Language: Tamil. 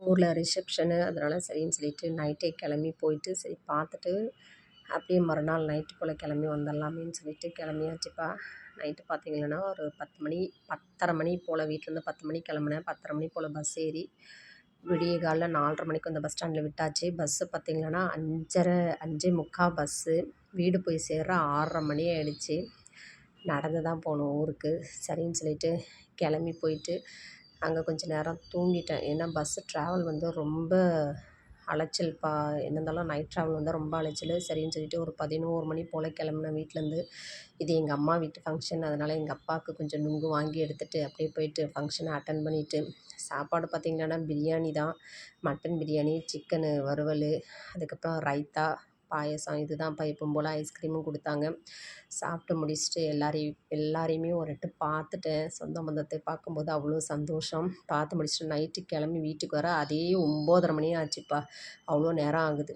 ஊரில் ரிசப்ஷனு. அதனால சரின்னு சொல்லிட்டு நைட்டே கிளம்பி போயிட்டு சரி பார்த்துட்டு அப்படியே மறுநாள் நைட்டு போல் கிளம்பி வந்துடலாமேன்னு சொல்லிட்டு கிளம்பியாச்சுப்பா. நைட்டு பார்த்திங்கன்னா ஒரு 10 மணி 10:30 மணி போல் வீட்டிலேருந்து 10 மணிக்கு கிளம்புனேன். 10:30 மணி போல் பஸ் ஏறி விடிய காலைல 4:30 மணிக்கு அந்த பஸ் ஸ்டாண்டில் விட்டாச்சு. பஸ்ஸு பார்த்திங்கன்னா 5:30 5:45 பஸ்ஸு. வீடு போய் சேர 6:30 மணி ஆகிடுச்சி. நடந்து தான் போகணும் ஊருக்கு. சரின்னு சொல்லிட்டு கிளம்பி போயிட்டு அங்கே கொஞ்சம் நேரம் தூங்கிட்டேன். ஏன்னா பஸ்ஸு ட்ராவல் வந்து ரொம்ப அலைச்சல்ப்பா. என்ன இருந்தாலும் நைட் ட்ராவல் வந்தால் ரொம்ப அலைச்சல். சரின்னு சொல்லிட்டு ஒரு 11 மணி போல் கிளம்புனேன் வீட்டிலேருந்து. இது எங்கள் அம்மா வீட்டு ஃபங்க்ஷன். அதனால் எங்கள் அப்பாவுக்கு கொஞ்சம் நுங்கு வாங்கி எடுத்துகிட்டு அப்படியே போயிட்டு ஃபங்க்ஷனை அட்டன் பண்ணிவிட்டு சாப்பாடு பார்த்திங்கன்னா பிரியாணி தான். மட்டன் பிரியாணி, சிக்கனு வறுவல், அதுக்கப்புறம் ரைத்தா, பாயசம் இது தான்ப்பா. எப்பவும் போல் ஐஸ்கிரீமும் கொடுத்தாங்க. சாப்பிட்டு முடிச்சுட்டு எல்லாரையுமே ஒரு எட்டு பார்த்துட்டேன். சொந்த பந்தத்தை பார்க்கும்போது அவ்வளோ சந்தோஷம். பார்த்து முடிச்சுட்டு நைட்டு கிளம்பி வீட்டுக்கு வர அதே 9:30 மணி ஆச்சுப்பா. அவ்வளோ நேரம் ஆகுது.